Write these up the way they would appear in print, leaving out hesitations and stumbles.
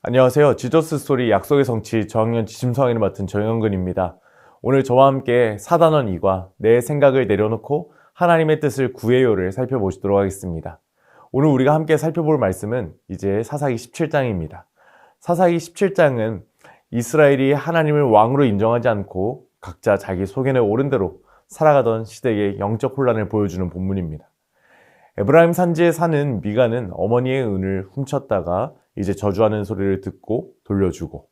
안녕하세요. 지저스 스토리 약속의 성취 저학년 지심성인을 맡은 정영근입니다. 오늘 저와 함께 사단원 2과 내 생각을 내려놓고 하나님의 뜻을 구해요를 살펴보시도록 하겠습니다. 오늘 우리가 함께 살펴볼 말씀은 이제 사사기 17장입니다. 사사기 17장은 이스라엘이 하나님을 왕으로 인정하지 않고 각자 자기 소견에 옳은 대로 살아가던 시대의 영적 혼란을 보여주는 본문입니다. 에브라임 산지에 사는 미가는 어머니의 은을 훔쳤다가 이제 저주하는 소리를 듣고 돌려주고,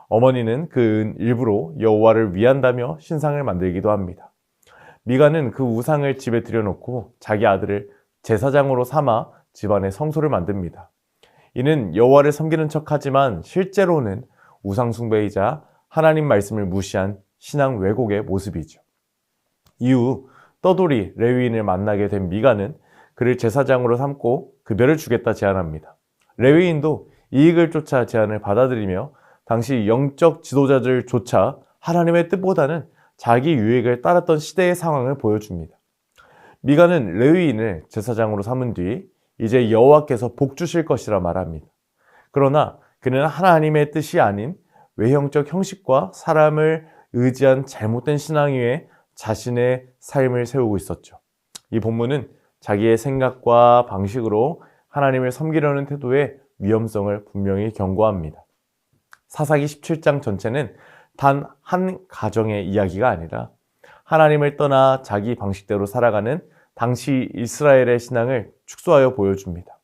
어머니는 그 은 일부로 여호와를 위한다며 신상을 만들기도 합니다. 미가는 그 우상을 집에 들여놓고 자기 아들을 제사장으로 삼아 집안에 성소를 만듭니다. 이는 여호와를 섬기는 척하지만 실제로는 우상 숭배이자 하나님 말씀을 무시한 신앙 왜곡의 모습이죠. 이후 떠돌이 레위인을 만나게 된 미가는 그를 제사장으로 삼고 급여를 주겠다 제안합니다. 레위인도 이익을 쫓아 제안을 받아들이며 당시 영적 지도자들조차 하나님의 뜻보다는 자기 유익을 따랐던 시대의 상황을 보여줍니다. 미가는 레위인을 제사장으로 삼은 뒤 이제 여호와께서 복 주실 것이라 말합니다. 그러나 그는 하나님의 뜻이 아닌 외형적 형식과 사람을 의지한 잘못된 신앙 위에 자신의 삶을 세우고 있었죠. 이 본문은 자기의 생각과 방식으로 하나님을 섬기려는 태도의 위험성을 분명히 경고합니다. 사사기 17장 전체는 단 한 가정의 이야기가 아니라 하나님을 떠나 자기 방식대로 살아가는 당시 이스라엘의 신앙을 축소하여 보여줍니다.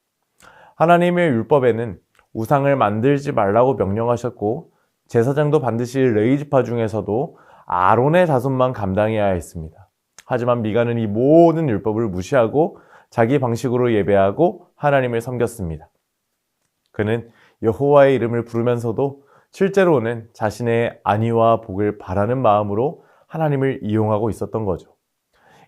하나님의 율법에는 우상을 만들지 말라고 명령하셨고 제사장도 반드시 레위 지파 중에서도 아론의 자손만 감당해야 했습니다. 하지만 미가는 이 모든 율법을 무시하고 자기 방식으로 예배하고 하나님을 섬겼습니다. 그는 여호와의 이름을 부르면서도 실제로는 자신의 안위와 복을 바라는 마음으로 하나님을 이용하고 있었던 거죠.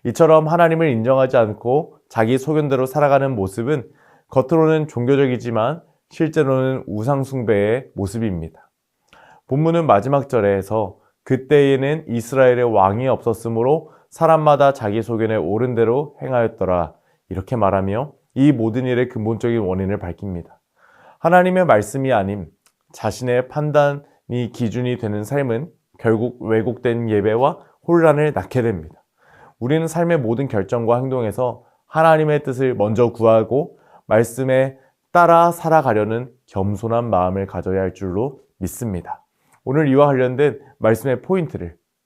이처럼 하나님을 인정하지 않고 자기 소견대로 살아가는 모습은 겉으로는 종교적이지만 실제로는 우상 숭배의 모습입니다. 본문은 마지막 절에서 그때에는 이스라엘의 왕이 없었으므로 사람마다 자기 소견에 옳은 대로 행하였더라 이렇게 말하며 이 모든 일의 근본적인 원인을 밝힙니다. 하나님의 말씀이 아님 자신의 판단이 기준이 되는 삶은 결국 왜곡된 예배와 혼란을 낳게 됩니다. 우리는 삶의 모든 결정과 행동에서 하나님의 뜻을 먼저 구하고 말씀에 따라 살아가려는 겸손한 마음을 가져야 할 줄로 믿습니다. 오늘 이와 관련된 말씀의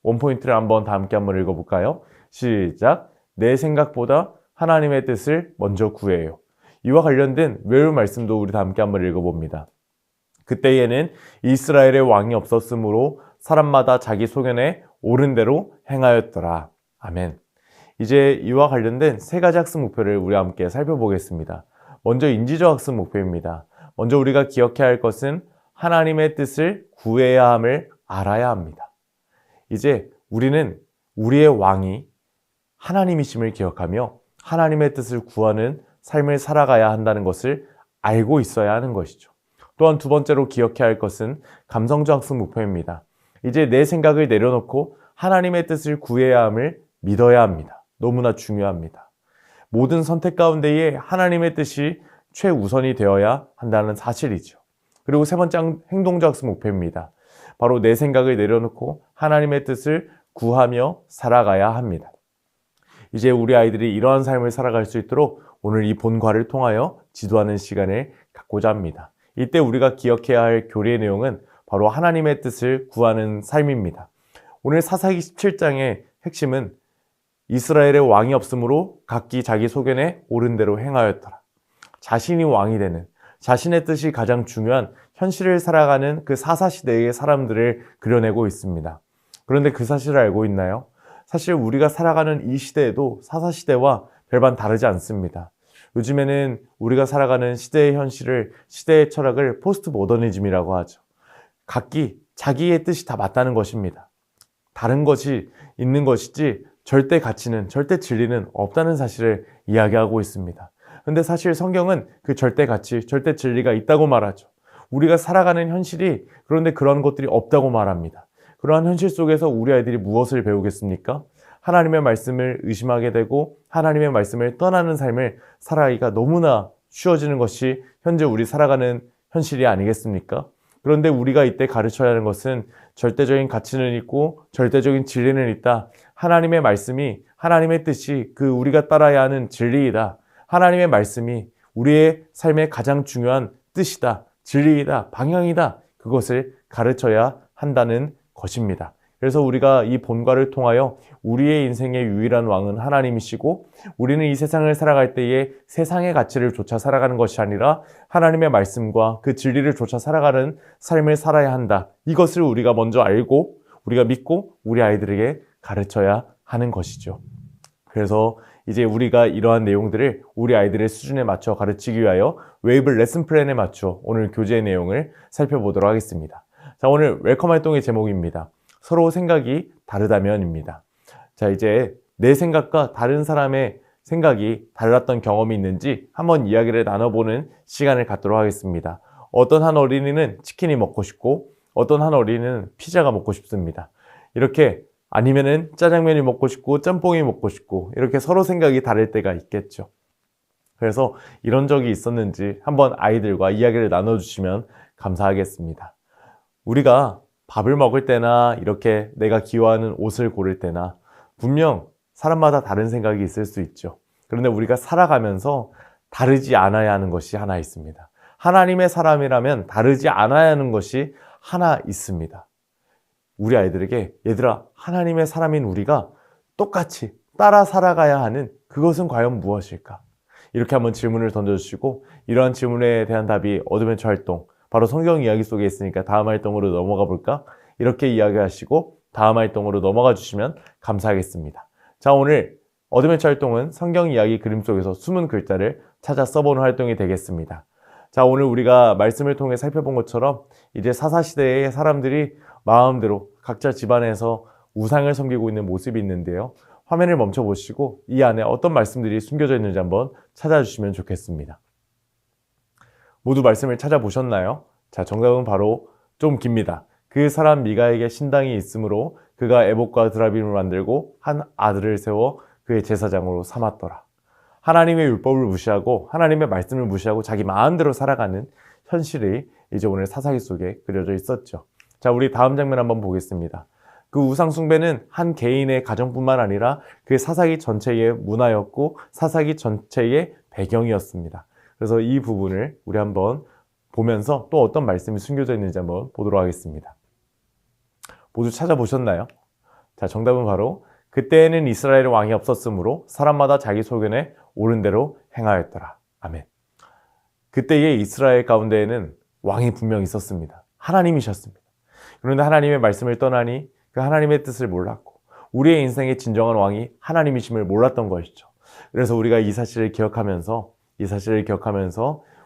원포인트를 한번 다 함께 한번 읽어볼까요? 시작! 내 생각보다 하나님의 뜻을 먼저 구해요. 이와 관련된 외울 말씀도 우리 다 함께 한번 읽어봅니다. 그때에는 이스라엘의 왕이 없었으므로 사람마다 자기 소견에 옳은 대로 행하였더라. 아멘. 이제 이와 관련된 세 가지 학습 목표를 우리 함께 살펴보겠습니다. 먼저 인지적 학습 목표입니다. 먼저 우리가 기억해야 할 것은 하나님의 뜻을 구해야 함을 알아야 합니다. 이제 우리는 우리의 왕이 하나님이심을 기억하며 하나님의 뜻을 구하는 삶을 살아가야 한다는 것을 알고 있어야 하는 것이죠. 또한 두 번째로 기억해야 할 것은 감성적 학습 목표입니다. 이제 내 생각을 내려놓고 하나님의 뜻을 구해야 함을 믿어야 합니다. 너무나 중요합니다. 모든 선택 가운데에 하나님의 뜻이 최우선이 되어야 한다는 사실이죠. 그리고 세 번째 행동적 학습 목표입니다. 바로 내 생각을 내려놓고 하나님의 뜻을 구하며 살아가야 합니다. 이제 우리 아이들이 이러한 삶을 살아갈 수 있도록 오늘 이 본과를 통하여 지도하는 시간을 갖고자 합니다. 이때 우리가 기억해야 할 교리의 내용은 바로 하나님의 뜻을 구하는 삶입니다. 오늘 사사기 17장의 핵심은 이스라엘의 왕이 없으므로 각기 자기 소견에 옳은 대로 행하였더라. 자신이 왕이 되는, 자신의 뜻이 가장 중요한 현실을 살아가는 그 사사시대의 사람들을 그려내고 있습니다. 그런데 그 사실을 알고 있나요? 사실 우리가 살아가는 이 시대에도 사사시대와 별반 다르지 않습니다. 요즘에는 우리가 살아가는 시대의 현실을, 시대의 철학을 포스트 모더니즘이라고 하죠. 각기 자기의 뜻이 다 맞다는 것입니다. 다른 것이 있는 것이지 절대 가치는, 절대 진리는 없다는 사실을 이야기하고 있습니다. 근데 사실 성경은 그 절대 가치, 절대 진리가 있다고 말하죠. 우리가 살아가는 현실이 그런데 그런 것들이 없다고 말합니다. 그러한 현실 속에서 우리 아이들이 무엇을 배우겠습니까? 하나님의 말씀을 의심하게 되고 하나님의 말씀을 떠나는 삶을 살아가기가 너무나 쉬워지는 것이 현재 우리 살아가는 현실이 아니겠습니까? 그런데 우리가 이때 가르쳐야 하는 것은 절대적인 가치는 있고 절대적인 진리는 있다. 하나님의 말씀이, 하나님의 뜻이 그 우리가 따라야 하는 진리이다. 하나님의 말씀이 우리의 삶의 가장 중요한 뜻이다. 진리이다. 방향이다. 그것을 가르쳐야 한다는 것입니다. 그래서 우리가 이 본과를 통하여 우리의 인생의 유일한 왕은 하나님이시고, 우리는 이 세상을 살아갈 때에 세상의 가치를 좇아 살아가는 것이 아니라 하나님의 말씀과 그 진리를 좇아 살아가는 삶을 살아야 한다. 이것을 우리가 먼저 알고 우리가 믿고 우리 아이들에게 가르쳐야 하는 것이죠. 그래서 이제 우리가 이러한 내용들을 우리 아이들의 수준에 맞춰 가르치기 위하여 웨이블 레슨 플랜에 맞춰 오늘 교재의 내용을 살펴보도록 하겠습니다. 자, 오늘 웰컴 활동의 제목입니다. 서로 생각이 다르다면입니다. 자, 이제 내 생각과 다른 사람의 생각이 달랐던 경험이 있는지 한번 이야기를 나눠보는 시간을 갖도록 하겠습니다. 어떤 한 어린이는 치킨이 먹고 싶고 어떤 한 어린이는 피자가 먹고 싶습니다. 이렇게 아니면은 짜장면이 먹고 싶고 짬뽕이 먹고 싶고 이렇게 서로 생각이 다를 때가 있겠죠. 그래서 이런 적이 있었는지 한번 아이들과 이야기를 나눠주시면 감사하겠습니다. 우리가 밥을 먹을 때나 이렇게 내가 기호하는 옷을 고를 때나 분명 사람마다 다른 생각이 있을 수 있죠. 그런데 우리가 살아가면서 다르지 않아야 하는 것이 하나 있습니다. 하나님의 사람이라면 다르지 않아야 하는 것이 하나 있습니다. 우리 아이들에게 얘들아, 하나님의 사람인 우리가 똑같이 따라 살아가야 하는 그것은 과연 무엇일까? 이렇게 한번 질문을 던져주시고 이러한 질문에 대한 답이 어드벤처 활동, 바로 성경 이야기 속에 있으니까 다음 활동으로 넘어가 볼까? 이렇게 이야기하시고 다음 활동으로 넘어가 주시면 감사하겠습니다. 자, 오늘 어드벤처 활동은 성경 이야기 그림 속에서 숨은 글자를 찾아 써보는 활동이 되겠습니다. 자, 오늘 우리가 말씀을 통해 살펴본 것처럼 이제 사사시대의 사람들이 마음대로 각자 집안에서 우상을 섬기고 있는 모습이 있는데요. 화면을 멈춰 보시고 이 안에 어떤 말씀들이 숨겨져 있는지 한번 찾아주시면 좋겠습니다. 모두 말씀을 찾아보셨나요? 자, 정답은 바로 좀 깁니다. 그 사람 미가에게 신당이 있으므로 그가 에봇과 드라빔을 만들고 한 아들을 세워 그의 제사장으로 삼았더라. 하나님의 율법을 무시하고 하나님의 말씀을 무시하고 자기 마음대로 살아가는 현실이 이제 오늘 사사기 속에 그려져 있었죠. 자, 우리 다음 장면 한번 보겠습니다. 그 우상 숭배는 한 개인의 가정뿐만 아니라 그 사사기 전체의 문화였고 사사기 전체의 배경이었습니다. 그래서 이 부분을 우리 한번 보면서 또 어떤 말씀이 숨겨져 있는지 한번 보도록 하겠습니다. 모두 찾아보셨나요? 자, 정답은 바로 그때에는 이스라엘의 왕이 없었으므로 사람마다 자기 소견에 옳은 대로 행하였더라. 아멘. 그때의 이스라엘 가운데에는 왕이 분명 있었습니다. 하나님이셨습니다. 그런데 하나님의 말씀을 떠나니 그 하나님의 뜻을 몰랐고 우리의 인생의 진정한 왕이 하나님이심을 몰랐던 것이죠. 그래서 우리가 이 사실을 기억하면서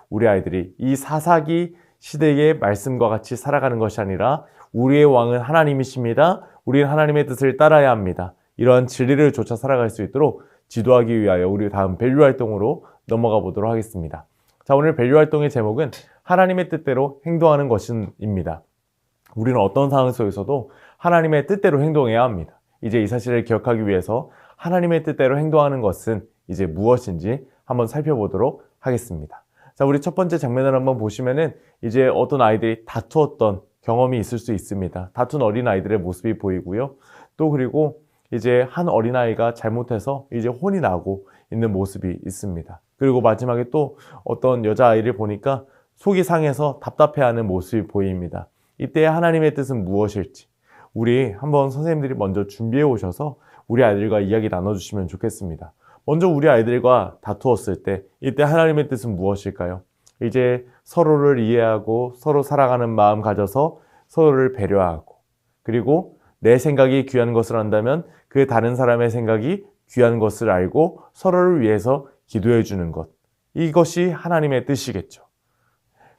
우리 아이들이 이 사사기 시대의 말씀과 같이 살아가는 것이 아니라 우리의 왕은 하나님이십니다. 우리는 하나님의 뜻을 따라야 합니다. 이러한 진리를 좇아 살아갈 수 있도록 지도하기 위하여 우리 다음 밸류 활동으로 넘어가 보도록 하겠습니다. 자, 오늘 밸류 활동의 제목은 하나님의 뜻대로 행동하는 것입니다. 우리는 어떤 상황 속에서도 하나님의 뜻대로 행동해야 합니다. 이제 이 사실을 기억하기 위해서 하나님의 뜻대로 행동하는 것은 이제 무엇인지 한번 살펴보도록 하겠습니다. 자, 우리 첫 번째 장면을 한번 보시면은 이제 어떤 아이들이 다투었던 경험이 있을 수 있습니다. 다툰 어린 아이들의 모습이 보이고요. 또 그리고 이제 한 어린아이가 잘못해서 이제 혼이 나고 있는 모습이 있습니다. 그리고 마지막에 또 어떤 여자아이를 보니까 속이 상해서 답답해하는 모습이 보입니다. 이때 하나님의 뜻은 무엇일지 우리 한번 선생님들이 먼저 준비해 오셔서 우리 아이들과 이야기 나눠주시면 좋겠습니다. 먼저 우리 아이들과 다투었을 때 이때 하나님의 뜻은 무엇일까요? 이제 서로를 이해하고 서로 사랑하는 마음 가져서 서로를 배려하고 그리고 내 생각이 귀한 것을 안다면 그 다른 사람의 생각이 귀한 것을 알고 서로를 위해서 기도해 주는 것. 이것이 하나님의 뜻이겠죠.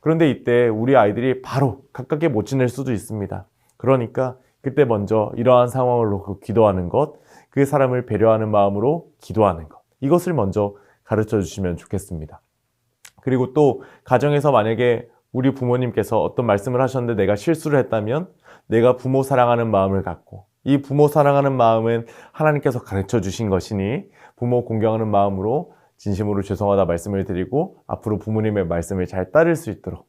그런데 이때 우리 아이들이 바로 가깝게 못 지낼 수도 있습니다. 그러니까 그때 먼저 이러한 상황을 놓고 기도하는 것, 그 사람을 배려하는 마음으로 기도하는 것. 이것을 먼저 가르쳐 주시면 좋겠습니다. 그리고 또 가정에서 만약에 우리 부모님께서 어떤 말씀을 하셨는데 내가 실수를 했다면 내가 부모 사랑하는 마음을 갖고 이 부모 사랑하는 마음은 하나님께서 가르쳐 주신 것이니 부모 공경하는 마음으로 진심으로 죄송하다 말씀을 드리고 앞으로 부모님의 말씀을 잘 따를 수 있도록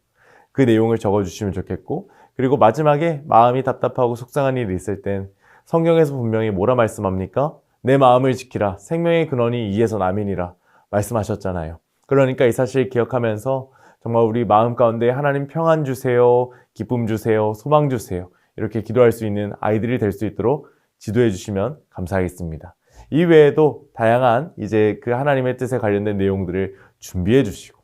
그 내용을 적어주시면 좋겠고, 그리고 마지막에 마음이 답답하고 속상한 일이 있을 땐 성경에서 분명히 뭐라 말씀합니까? 내 마음을 지키라. 생명의 근원이 이에서 남이니라 말씀하셨잖아요. 그러니까 이 사실 기억하면서 정말 우리 마음 가운데 하나님 평안 주세요, 기쁨 주세요, 소망 주세요, 이렇게 기도할 수 있는 아이들이 될 수 있도록 지도해 주시면 감사하겠습니다. 이 외에도 다양한 이제 그 하나님의 뜻에 관련된 내용들을 준비해 주시고,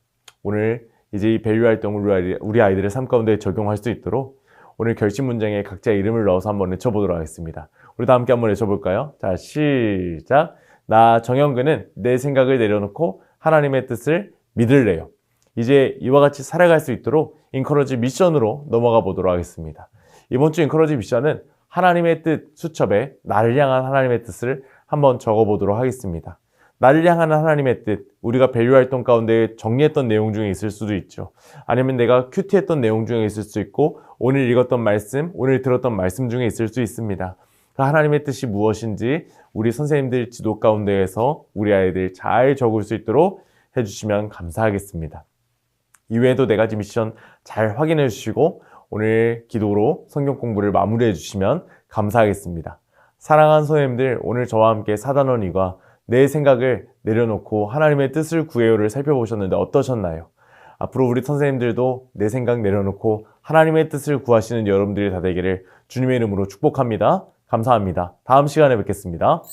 오늘 이제 이 밸류 활동을 우리 아이들의 삶 가운데 적용할 수 있도록 오늘 결심 문장에 각자 이름을 넣어서 한번 외쳐보도록 하겠습니다. 우리 다 함께 한번 외쳐볼까요? 자, 시작. 나 정영근은 내 생각을 내려놓고 하나님의 뜻을 믿을래요. 이제 이와 같이 살아갈 수 있도록 인커러지 미션으로 넘어가 보도록 하겠습니다. 이번 주 인커러지 미션은 하나님의 뜻 수첩에 나를 향한 하나님의 뜻을 한번 적어보도록 하겠습니다. 나를 향한 하나님의 뜻, 우리가 밸류 활동 가운데 정리했던 내용 중에 있을 수도 있죠. 아니면 내가 큐티했던 내용 중에 있을 수 있고, 오늘 읽었던 말씀, 오늘 들었던 말씀 중에 있을 수 있습니다. 그 하나님의 뜻이 무엇인지 우리 선생님들 지도 가운데에서 우리 아이들 잘 적을 수 있도록 해주시면 감사하겠습니다. 이외에도 4가지 미션 잘 확인해 주시고 오늘 기도로 성경 공부를 마무리해 주시면 감사하겠습니다. 사랑하는 선생님들, 오늘 저와 함께 사단원이과 내 생각을 내려놓고 하나님의 뜻을 구해요를 살펴보셨는데 어떠셨나요? 앞으로 우리 선생님들도 내 생각 내려놓고 하나님의 뜻을 구하시는 여러분들이 다 되기를 주님의 이름으로 축복합니다. 감사합니다. 다음 시간에 뵙겠습니다.